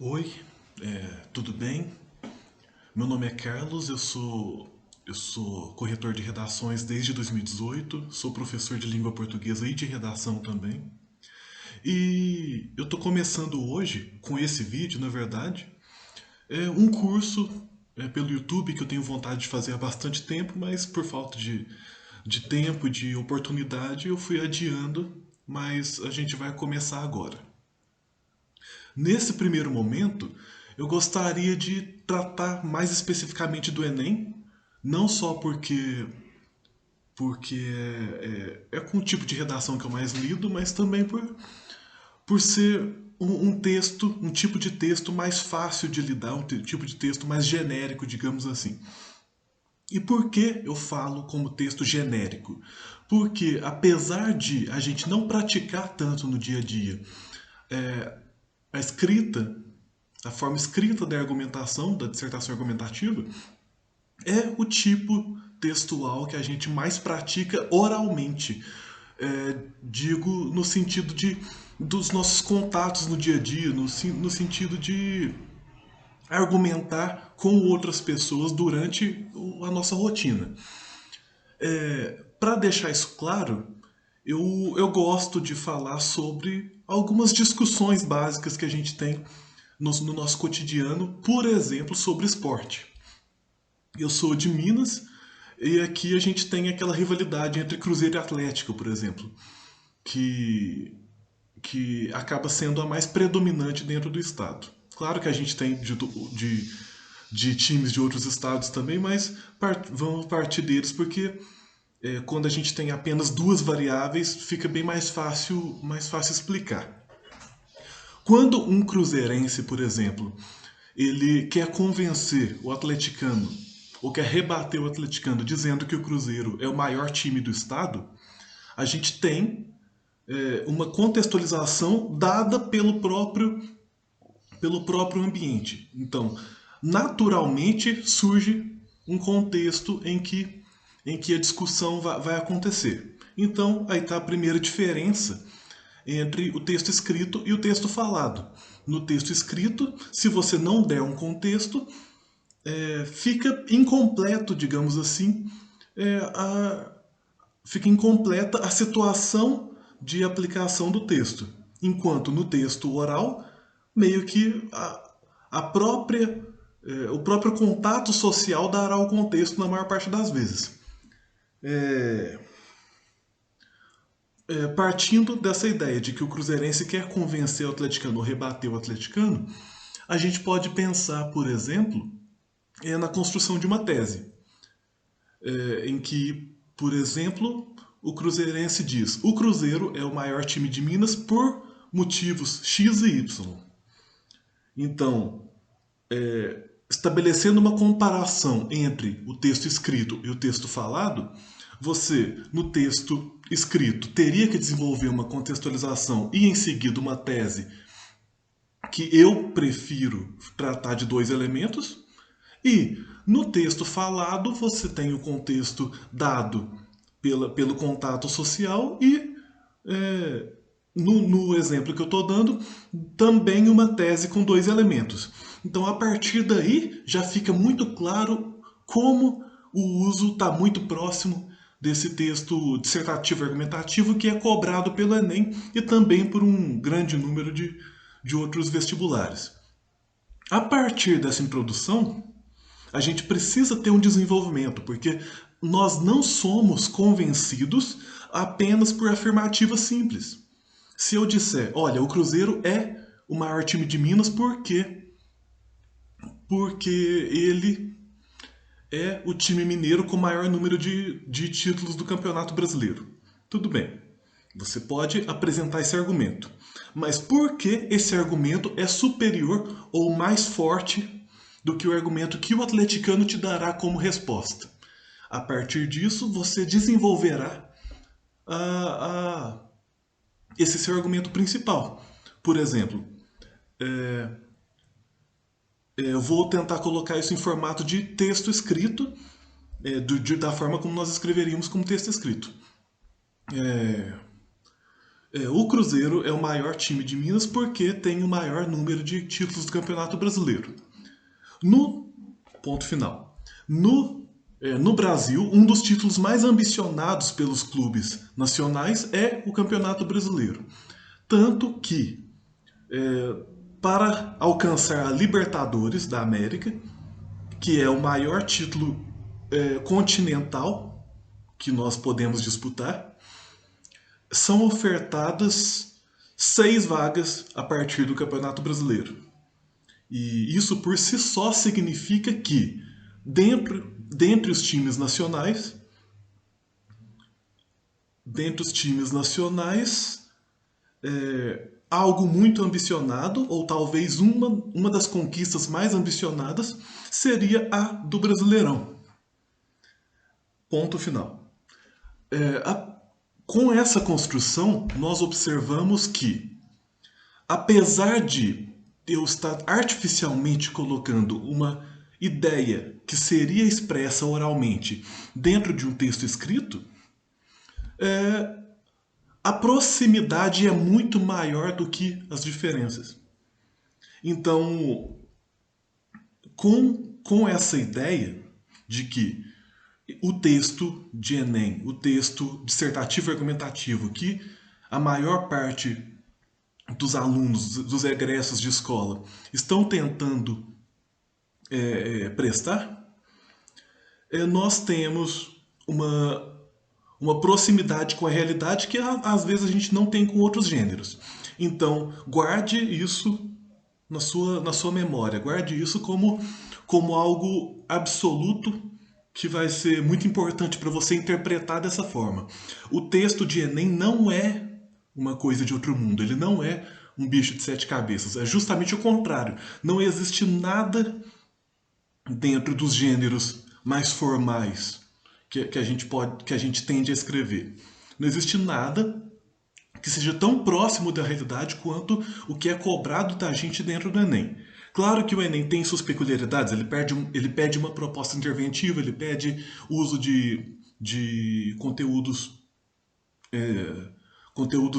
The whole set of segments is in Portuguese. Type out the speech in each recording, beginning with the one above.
Oi, tudo bem? Meu nome é Carlos, eu sou corretor de redações desde 2018, sou professor de língua portuguesa e de redação também. E eu estou começando hoje, com esse vídeo, na verdade, um curso pelo YouTube que eu tenho vontade de fazer há bastante tempo, mas por falta de tempo e de oportunidade eu fui adiando, mas a gente vai começar agora. Nesse primeiro momento, eu gostaria de tratar mais especificamente do Enem, não só porque é com o tipo de redação que eu mais lido, mas também por ser um texto, um tipo de texto mais fácil de lidar, tipo de texto mais genérico, digamos assim. E por que eu falo como texto genérico? Porque apesar de a gente não praticar tanto no dia a dia a escrita, a forma escrita da argumentação, da dissertação argumentativa, é o tipo textual que a gente mais pratica oralmente. Digo no sentido dos nossos contatos no dia a dia, no sentido de argumentar com outras pessoas durante a nossa rotina. Para deixar isso claro, eu gosto de falar sobre algumas discussões básicas que a gente tem no nosso cotidiano, por exemplo, sobre esporte. Eu sou de Minas e aqui a gente tem aquela rivalidade entre Cruzeiro e Atlético, por exemplo, que, que acaba sendo a mais predominante dentro do estado. Claro que a gente tem de times de outros estados também, mas vamos partir deles porque quando a gente tem apenas duas variáveis, fica bem mais fácil explicar. Quando um cruzeirense, por exemplo, ele quer convencer o atleticano ou quer rebater o atleticano dizendo que o Cruzeiro é o maior time do estado, a gente tem uma contextualização dada pelo próprio ambiente. Então, naturalmente surge um contexto em que a discussão vai acontecer. Então, aí está a primeira diferença entre o texto escrito e o texto falado. No texto escrito, se você não der um contexto, fica incompleto, digamos assim, é, a, fica incompleta a situação de aplicação do texto. Enquanto no texto oral, meio que a própria, o próprio contato social dará o contexto na maior parte das vezes. Partindo dessa ideia de que o cruzeirense quer convencer o atleticano ou rebater o atleticano, a gente pode pensar, por exemplo, na construção de uma tese, em que, por exemplo, o cruzeirense diz: o Cruzeiro é o maior time de Minas por motivos X e Y. Então, estabelecendo uma comparação entre o texto escrito e o texto falado, você, no texto escrito, teria que desenvolver uma contextualização e, em seguida, uma tese que eu prefiro tratar de dois elementos. E no texto falado, você tem o contexto dado pelo contato social e, no exemplo que eu estou dando, também uma tese com dois elementos. Então, a partir daí, já fica muito claro como o uso está muito próximo desse texto dissertativo argumentativo que é cobrado pelo Enem e também por um grande número de outros vestibulares. A partir dessa introdução, a gente precisa ter um desenvolvimento, porque nós não somos convencidos apenas por afirmativa simples. Se eu disser, olha, o Cruzeiro é o maior time de Minas, por quê? Porque ele é o time mineiro com o maior número de títulos do Campeonato Brasileiro. Tudo bem, você pode apresentar esse argumento. Mas por que esse argumento é superior ou mais forte do que o argumento que o atleticano te dará como resposta? A partir disso, você desenvolverá a, a, esse seu argumento principal. Por exemplo, eu vou tentar colocar isso em formato de texto escrito, da forma como nós escreveríamos como texto escrito. O Cruzeiro é o maior time de Minas porque tem o maior número de títulos do Campeonato Brasileiro. No ponto final. No Brasil, um dos títulos mais ambicionados pelos clubes nacionais é o Campeonato Brasileiro. Tanto que, para alcançar a Libertadores da América, que é o maior título continental que nós podemos disputar, são ofertadas 6 vagas a partir do Campeonato Brasileiro. E isso por si só significa que, dentre os times nacionais, algo muito ambicionado, ou talvez uma das conquistas mais ambicionadas, seria a do Brasileirão. Ponto final. Com essa construção, nós observamos que, apesar de eu estar artificialmente colocando uma ideia que seria expressa oralmente dentro de um texto escrito, a proximidade é muito maior do que as diferenças. Então, com essa ideia de que o texto de Enem, o texto dissertativo e argumentativo, que a maior parte dos alunos, dos egressos de escola, estão tentando prestar, nós temos uma proximidade com a realidade que às vezes a gente não tem com outros gêneros. Então, guarde isso na sua memória, guarde isso como algo absoluto que vai ser muito importante para você interpretar dessa forma. O texto de Enem não é uma coisa de outro mundo, ele não é um bicho de 7 cabeças, é justamente o contrário. Não existe nada dentro dos gêneros mais formais que a gente tende a escrever. Não existe nada que seja tão próximo da realidade quanto o que é cobrado da gente dentro do Enem. Claro que o Enem tem suas peculiaridades, ele pede uma proposta interventiva, ele pede o uso de conteúdos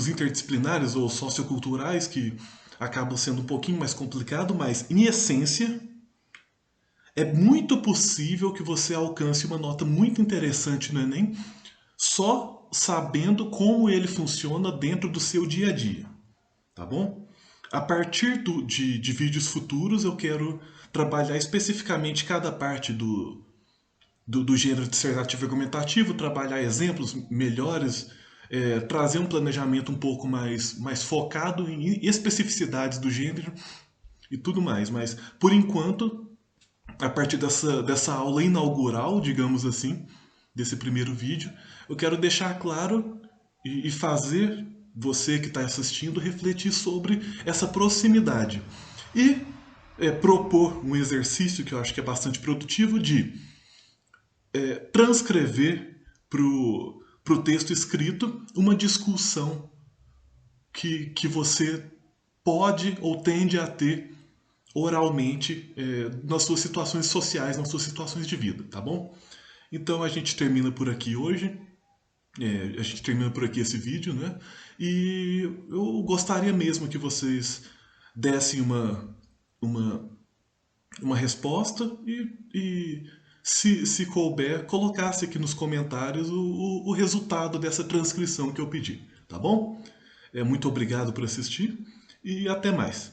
interdisciplinares ou socioculturais que acabam sendo um pouquinho mais complicado, mas em essência é muito possível que você alcance uma nota muito interessante no Enem só sabendo como ele funciona dentro do seu dia a dia, tá bom? A partir de vídeos futuros eu quero trabalhar especificamente cada parte do gênero dissertativo e argumentativo, trabalhar exemplos melhores, trazer um planejamento um pouco mais focado em especificidades do gênero e tudo mais. Mas, por enquanto, a partir dessa aula inaugural, digamos assim, desse primeiro vídeo, eu quero deixar claro e fazer você que está assistindo refletir sobre essa proximidade. E propor um exercício que eu acho que é bastante produtivo de transcrever para o texto escrito uma discussão que você pode ou tende a ter oralmente nas suas situações sociais, nas suas situações de vida, tá bom? Então a gente termina por aqui hoje. A gente termina por aqui esse vídeo, né? E eu gostaria mesmo que vocês dessem uma resposta e se couber, colocasse aqui nos comentários o resultado dessa transcrição que eu pedi, tá bom? Muito obrigado por assistir e até mais.